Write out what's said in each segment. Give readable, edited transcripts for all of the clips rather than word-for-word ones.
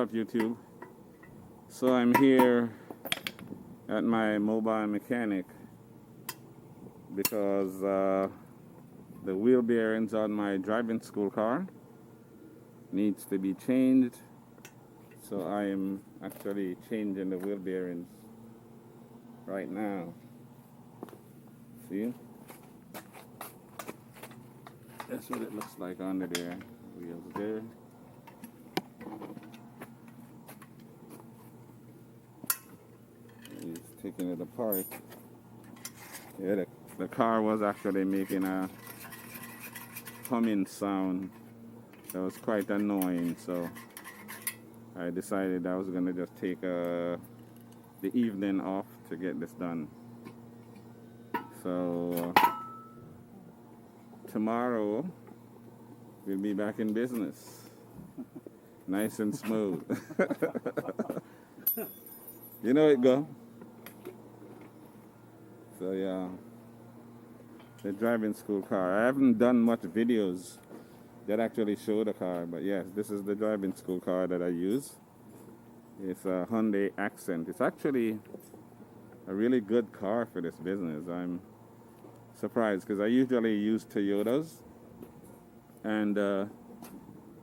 up, YouTube? So I'm here at my mobile mechanic because the wheel bearings on my driving school car needs to be changed. So I am actually changing the wheel bearings right now. See? That's what it looks like under there. Wheels there. He's taking it apart. Yeah, the car was actually making a humming sound that was quite annoying, so I decided I was gonna just take the evening off to get this done. So tomorrow we'll be back in business, nice and smooth. You know it go. So yeah, the driving school car. I haven't done much videos that actually show the car, but yes, this is the driving school car that I use. It's a Hyundai Accent. It's actually a really good car for this business. I'm surprised because I usually use Toyotas, and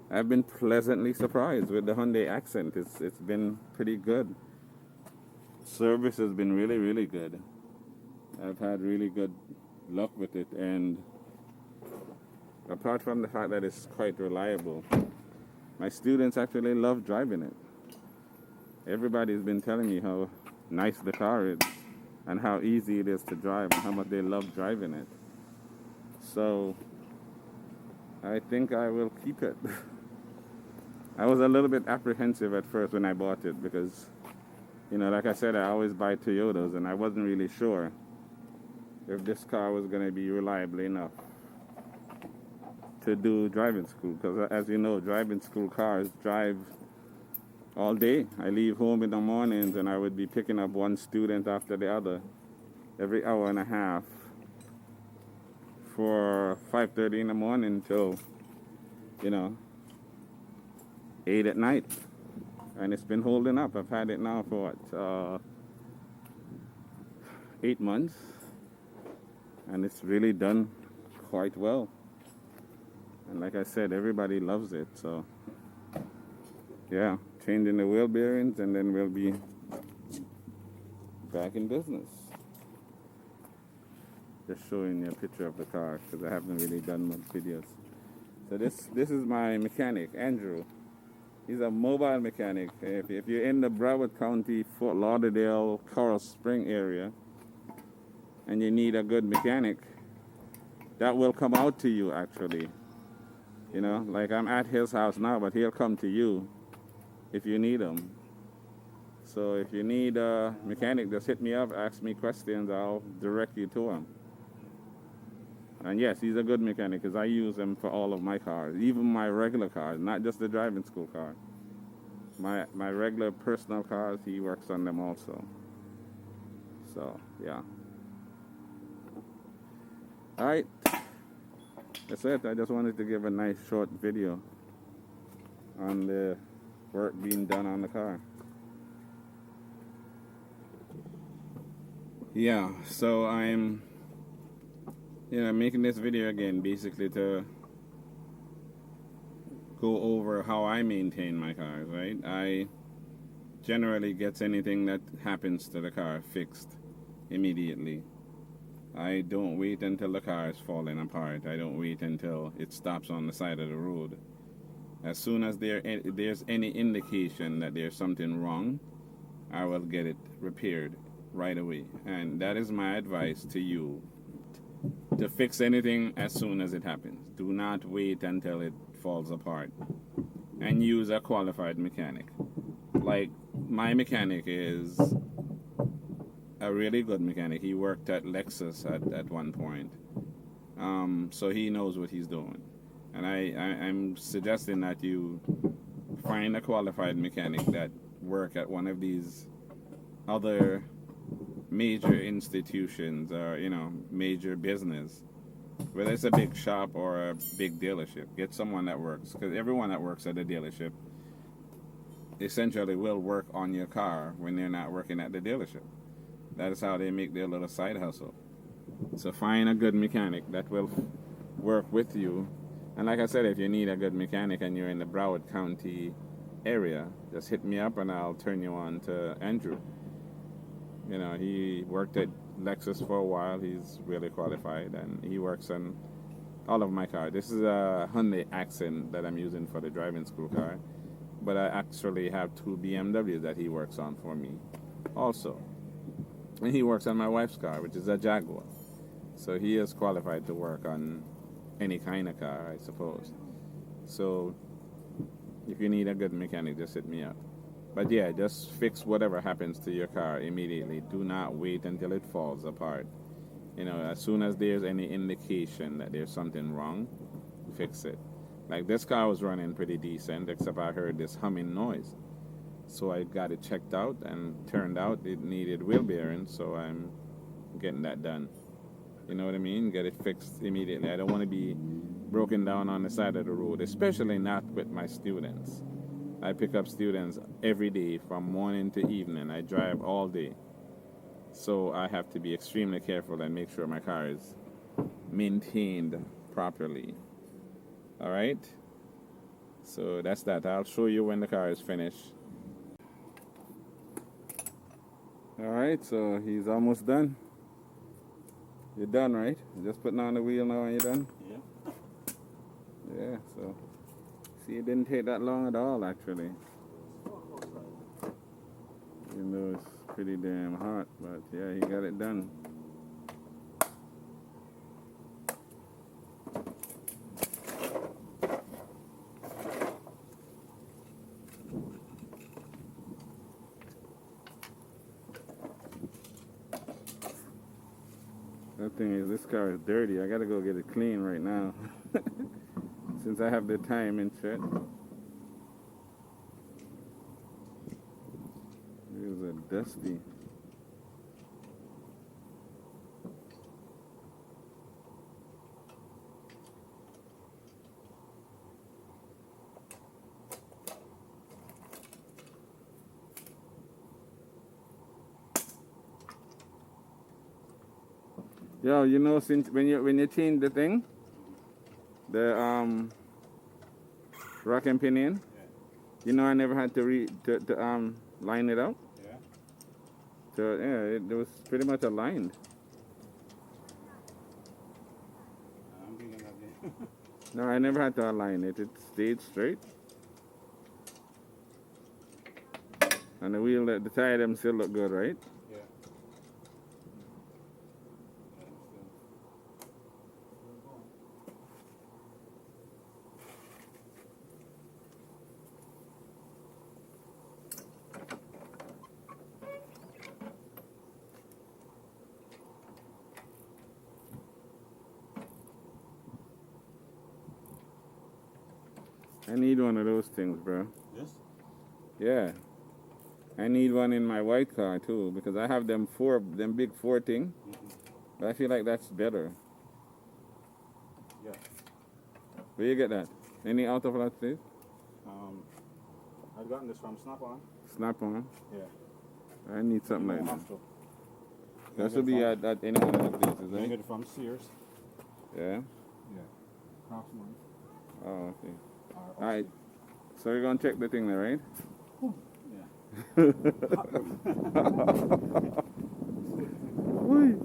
I've been pleasantly surprised with the Hyundai Accent. It's been pretty good. Service has been really good. I've had really good luck with it, and apart from the fact that it's quite reliable, my students actually love driving it. Everybody's been telling me how nice the car is and how easy it is to drive and how much they love driving it. So I think I will keep it. I was a little bit apprehensive at first when I bought it because, you know, like I said, I always buy Toyotas, and I wasn't really sure if this car was going to be reliable enough to do driving school, because as you know, driving school cars drive all day. I leave home in the mornings and I would be picking up one student after the other every hour and a half for 5:30 in the morning till, you know, 8 at night. And it's been holding up. I've had it now for what, 8 months, and it's really done quite well. And like I said, everybody loves it. So yeah, changing the wheel bearings, and then we'll be back in business. Just showing you a picture of the car because I haven't really done much videos. So this is my mechanic, Andrew. He's a mobile mechanic. If you're in the Broward County, Fort Lauderdale, Coral Spring area, and you need a good mechanic, that will come out to you actually. You know, like I'm at his house now, but he'll come to you if you need him. So if you need a mechanic, just hit me up, ask me questions, I'll direct you to him. And yes, he's a good mechanic because I use him for all of my cars, even my regular cars, not just the driving school car. My regular personal cars, he works on them also. So yeah. All right. That's it. I just wanted to give a nice short video on the work being done on the car. Yeah, so I'm, making this video again basically to go over how I maintain my cars, right? I generally get anything that happens to the car fixed immediately. I don't wait until the car is falling apart. I don't wait until it stops on the side of the road. As soon as there's any indication that there's something wrong, I will get it repaired right away. And that is my advice to you, to fix anything as soon as it happens. Do not wait until it falls apart. And use a qualified mechanic. Like, my mechanic is a really good mechanic. He worked at Lexus at one point. So he knows what he's doing. And I'm suggesting that you find a qualified mechanic that work at one of these other major institutions or, major business. Whether it's a big shop or a big dealership, get someone that works. Because everyone that works at a dealership essentially will work on your car when they're not working at the dealership. That is how they make their little side hustle. So find a good mechanic that will work with you. And like I said, if you need a good mechanic and you're in the Broward County area, just hit me up and I'll turn you on to Andrew. You know, he worked at Lexus for a while. He's really qualified and he works on all of my cars. This is a Hyundai Accent that I'm using for the driving school car. But I actually have 2 BMWs that he works on for me also. And he works on my wife's car, which is a Jaguar. So he is qualified to work on any kind of car, I suppose. So if you need a good mechanic, just hit me up. But yeah, just fix whatever happens to your car immediately. Do not wait until it falls apart. You know, as soon as there's any indication that there's something wrong, fix it. Like this car was running pretty decent, except I heard this humming noise. So I got it checked out and turned out it needed wheel bearings, so I'm getting that done. You know what I mean? Get it fixed immediately. I don't want to be broken down on the side of the road, especially not with my students. I pick up students every day from morning to evening. I drive all day. So I have to be extremely careful and make sure my car is maintained properly. All right? So that's that. I'll show you when the car is finished. All right, so he's almost done. You're done, right? You're just putting on the wheel now and you're done? Yeah. Yeah, so see, it didn't take that long at all, actually. Even though it's pretty damn hot, but yeah, he got it done. The thing is, this car is dirty. I gotta go get it clean right now. Since I have the time and shit. It was a dusty. Yo, you know, since when you change the thing, the rack and pinion, Yeah. you know, I never had to line it out. Yeah. So yeah, it was pretty much aligned. I'm thinking of it. No, I never had to align it. It stayed straight. And the wheel, the tire, them still look good, right? Yeah. I need one of those things, bro. Yes? Yeah. I need one in my white car too, because I have them big four thing. But I feel like that's better. Yeah. Where you get that? Any out of that place? I've gotten this from Snap-on. Snap-on. Yeah. I need something You like don't that. have to. That should be at any one of the places, You right? get it from Sears. Yeah. Yeah. Craftsman. Oh, okay. Or Alright. So we're gonna check the thing there, right? Yeah. Whee.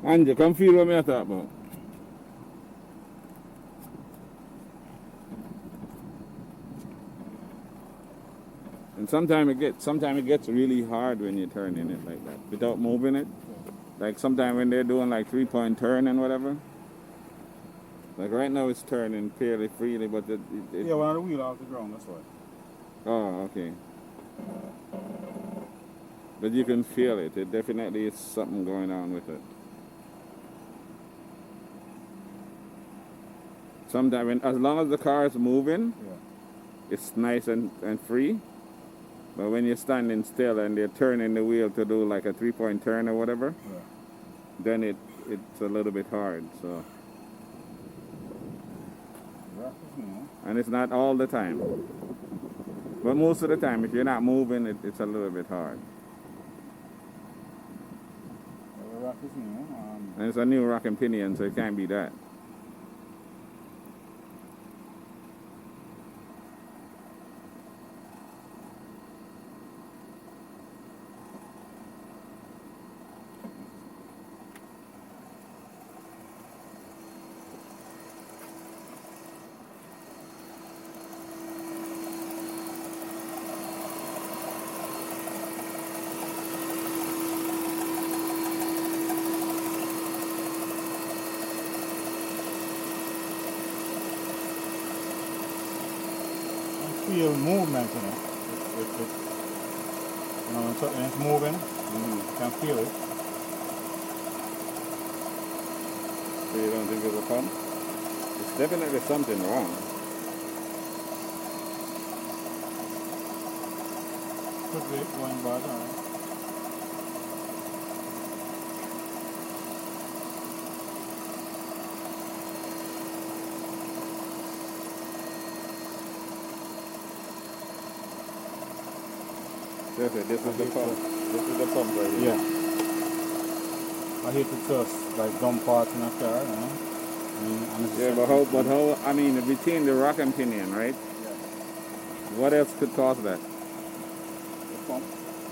Angie, come feel what me I talk about. And sometimes it gets really hard when you're turning it like that without moving it. Like sometimes when they're doing like 3-point turn and whatever. Like right now it's turning fairly freely, but Yeah, when the wheel off the ground, that's why. Oh, okay. But you can feel it. It definitely is something going on with it. Sometimes, as long as the car is moving, Yeah. it's nice and free. But when you're standing still and they're turning the wheel to do like a 3-point turn or whatever, Yeah. then it's a little bit hard. So, Rough is new. and it's not all the time. But most of the time, if you're not moving, it's a little bit hard. The rough is new. And it's a new rocking pinion, so it can't be that. Feel movement, you know. You know, when something is moving, you can feel it. So you don't think it'll come? It's definitely something wrong. Could be going bad, alright. This is the pump. This is the pump right here. Yeah. I hate to just like dump parts in a car, you know. Yeah, but how, I mean, between the rock and pinion, right? Yeah. What else could cause that? The pump.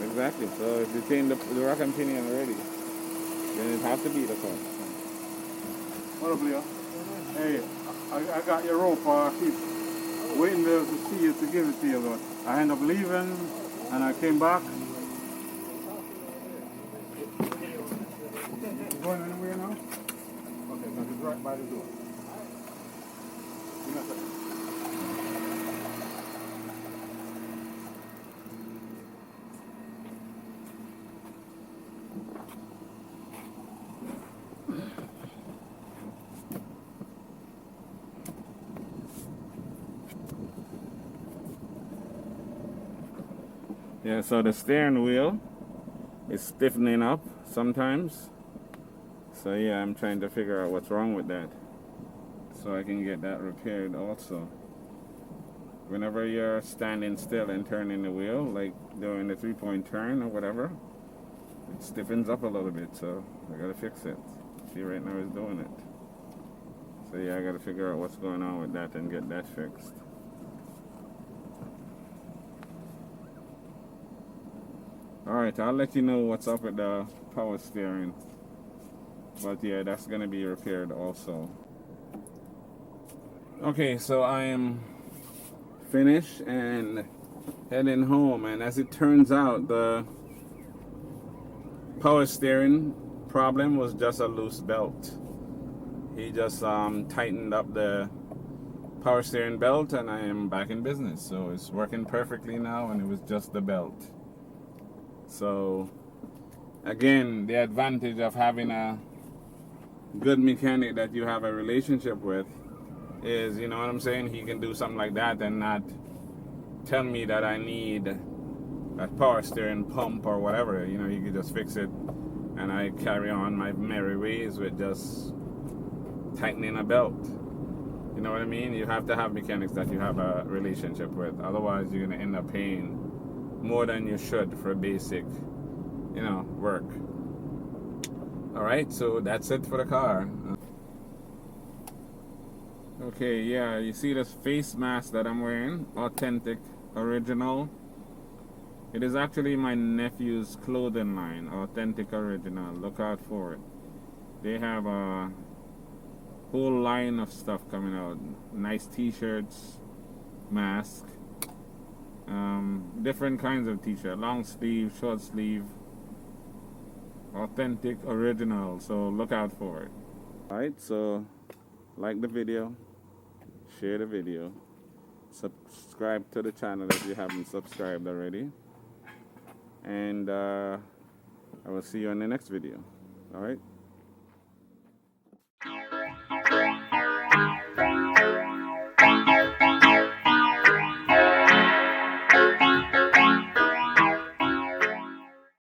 Exactly. So if between the rock and pinion already, then it has to be the pump. What up, Leo? Hey, I got your rope. I keep waiting there to see you to give it to you, but I end up leaving and I came back. You going anywhere now? Okay, because it's right by the door. Give me a second. Yeah, so the steering wheel is stiffening up sometimes. So yeah, I'm trying to figure out what's wrong with that, so I can get that repaired also. Whenever you're standing still and turning the wheel, like doing the 3-point turn or whatever, it stiffens up a little bit, so I gotta fix it. See, right now it's doing it. So yeah, I gotta figure out what's going on with that and get that fixed. Alright, I'll let you know what's up with the power steering. But yeah, that's gonna be repaired also. Okay, so I am finished and heading home, and as it turns out, the power steering problem was just a loose belt. He just tightened up the power steering belt, and I am back in business. So it's working perfectly now, and it was just the belt. So again, the advantage of having a good mechanic that you have a relationship with is, you know what I'm saying, he can do something like that and not tell me that I need a power steering pump or whatever. You know, you can just fix it and I carry on my merry ways with just tightening a belt. You know what I mean? You have to have mechanics that you have a relationship with, otherwise you're going to end up paying more than you should for basic, you know, work. Alright, so that's it for the car. Okay, yeah, you see this face mask that I'm wearing? Authentic, original. It is actually my nephew's clothing line, Authentic Original. Look out for it. They have a whole line of stuff coming out. Nice t-shirts, mask, different kinds of t-shirt, long sleeve, short sleeve. Authentic Original, so look out for it. Alright, so like the video, share the video, subscribe to the channel if you haven't subscribed already, and I will see you in the next video. All right.